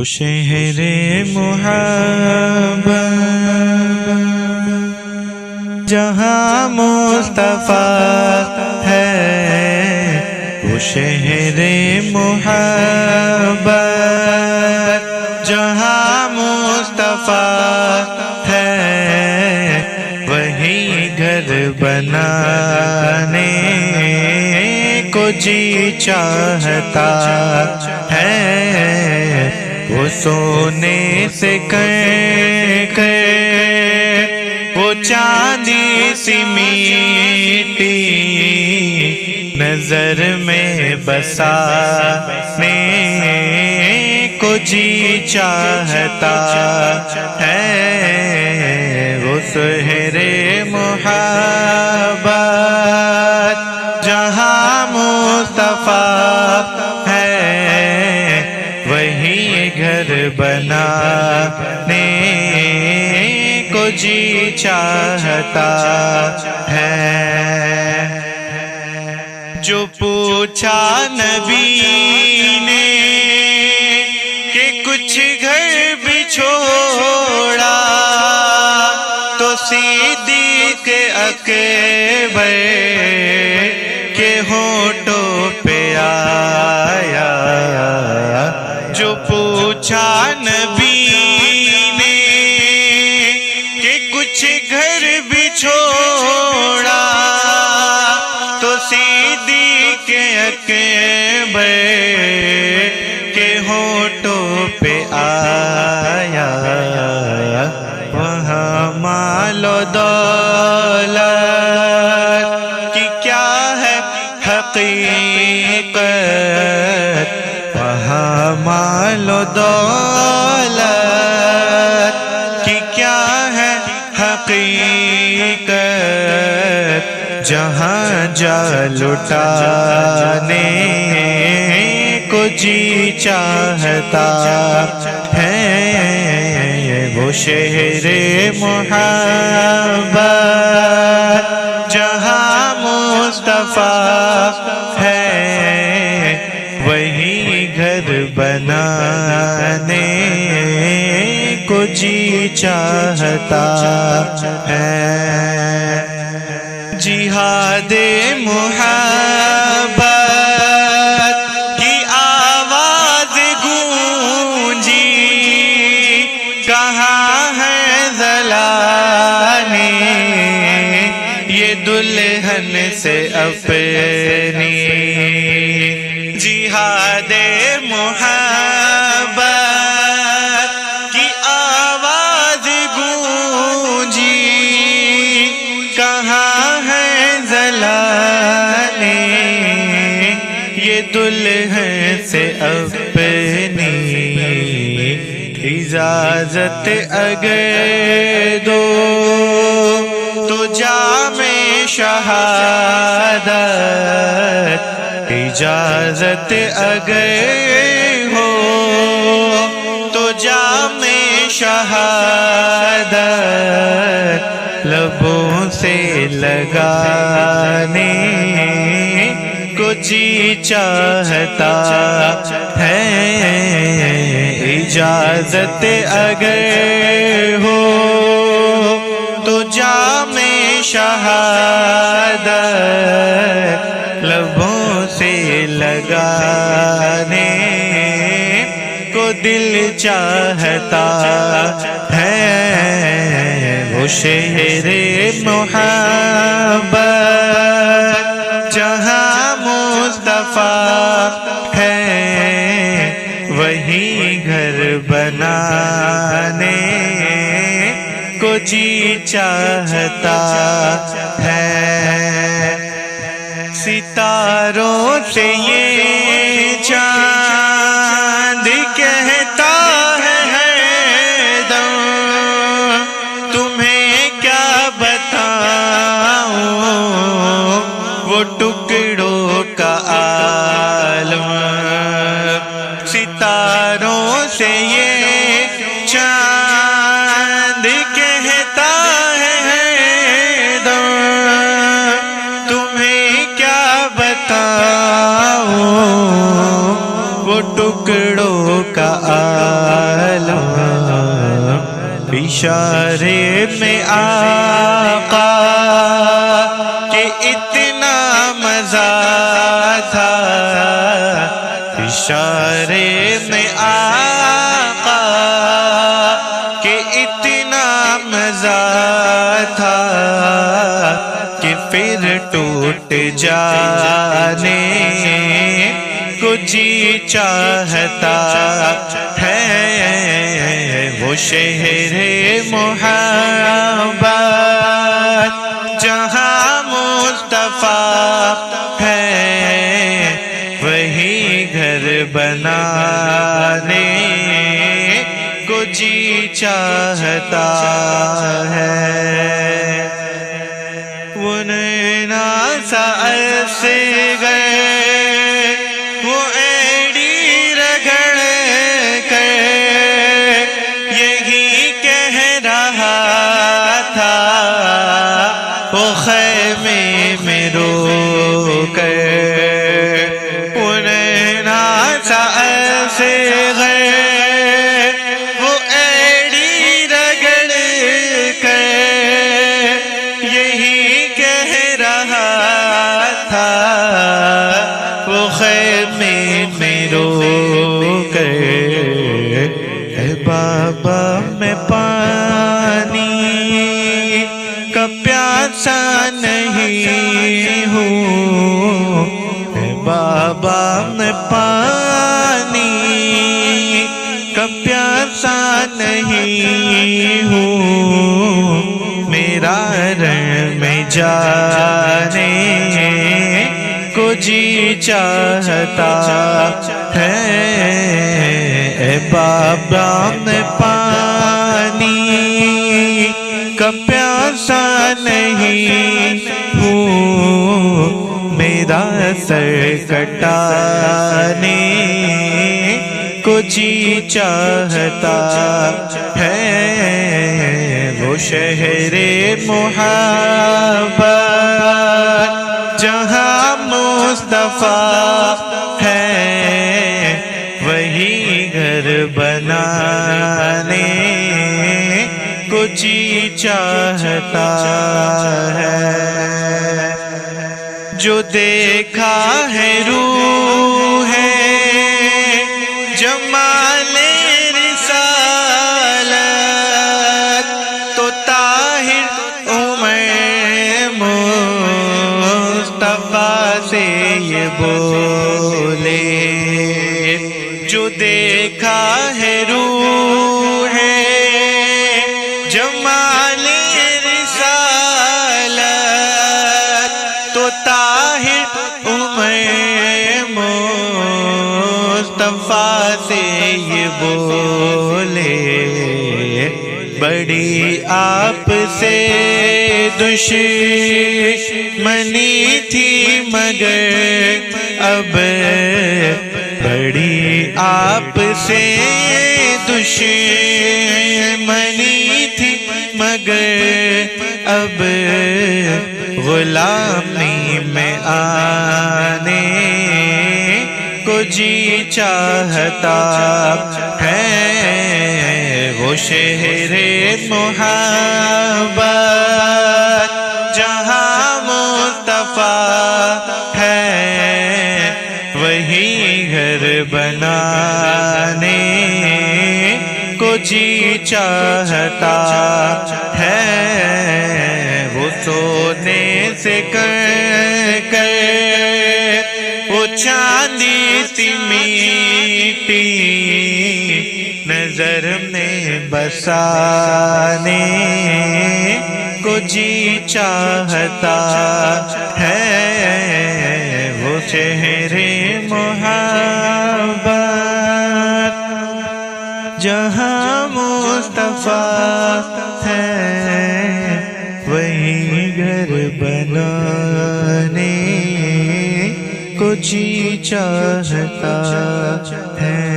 وہ شہر محبت جہاں مصطفیٰ ہے، وہ شہر محبت جہاں مصطفیٰ ہے، وہی گھر بنانے کو جی چاہتا ہے، وہ سونے سے کر وہ چاندی سی میٹی نظر میں بسانے کو جی چاہتا ہے، وہ شہر محبت جہاں مصطفیٰ ہے، وہی گھر بنانے کو جی چاہتا ہے۔ جو پوچھا نبی نے کہ کچھ گھر بھی چھوڑا، تو صدیق اکبر کے ہونٹوں پہ آیا۔ جو پوچھا نبی نے کہ کچھ گھر بھی چھوڑا، تو صدیق اکبر کے ہونٹوں پہ آیا۔ وہاں مال و دولت کی کیا ہے حقیقت، وہاں مال و دولت کی کیا ہے حقیقت، جہاں جا لٹانے کو جی چاہتا ہے، وہ شہر محبت جہاں مصطفیٰ ہے، وہی گھر بنانے کو جی چاہتا ہے۔ جہاد محبت کی آواز گونجی، کہاں ہے ضلع یہ دلہن سے اپنی، جہاد محبت کی آواز گونجی، کہاں ہے ضلع یہ دلہن سے اپنی، اجازت اگر دو تو جام شہادت، اجازت اگر ہو تو جام شہادت لبوں سے لگانے کو جی چاہتا ہے، اجازت اگر ہو تو جام شہادت لبوں سے لگانے کو دل چاہتا ہے، وہ شہر محبت جہاں مصطفیٰ ہے، وہی گھر بنانے کو جی چاہتا ہے۔ ستاروں سے یہ چاند کہتا ہے دم، تمہیں کیا بتاؤں وہ ٹکڑوں کا عالم، ستاروں سے یہ چاند کہتا ہے دم، تمہیں کیا بتاؤں اشارے میں آقا کہ اتنا مزہ تھا، اشارے میں آقا کہ اتنا مزہ تھا کہ پھر ٹوٹ جانے کو جی چاہتا ہے۔ وہ شہر محبت جہاں مصطفیٰ ہے، وہی گھر بنانے کو جی چاہتا ہے۔ وہ نینا سائر سے گئے، وہ ایڑی رگڑ کر یہی کہہ رہا تھا، وہ خیمے میں رو کر۔ وہ نینا سائر سے گئے، وہ ایڑی رگڑ کر یہی کہہ رہا تھا، وہ خیمے میں رو کر۔ اے بابا میں پانی کا پیاسا نہیں ہوں، اے بابا میں پانی کا پیاسا نہیں ہوں، میرا رن میں جانے کو جی چاہتا ہے۔ اے بابا میں پانی کا پیاسا نہیں ہوں، میرا سر کٹانے کو جی چاہتا ہے۔ وہ شہر محبت جہاں مصطفیٰ ہے، وہی گھر بنانے کو جی چاہتا ہے۔ جو دیکھا ہے روح ہے جمال رسالت، تو طاہر عمر مصطفیٰ سے یہ بولے۔ جو دیکھا ہے روح ہے جمال رسالت، تو طاہر عمر مصطفیٰ سے یہ بولے۔ بڑی آپ سے دشمنی تھی مگر اب، بڑی آپ سے دشمنی تھی مگر اب، غلامی میں آنے کو جی چاہتا ہے۔ وہ شہر محبت جہاں مصطفیٰ ہے، وہی گھر بنانے کو جی چاہتا ہے۔ وہ سونے سے کر وہ چاندی سی میٹھی نظر میں بسانے کو جی چاہتا ہے۔ وہ شہر محبت جہاں مصطفیٰ ہے، وہی گھر بنانے کو جی چاہتا ہے۔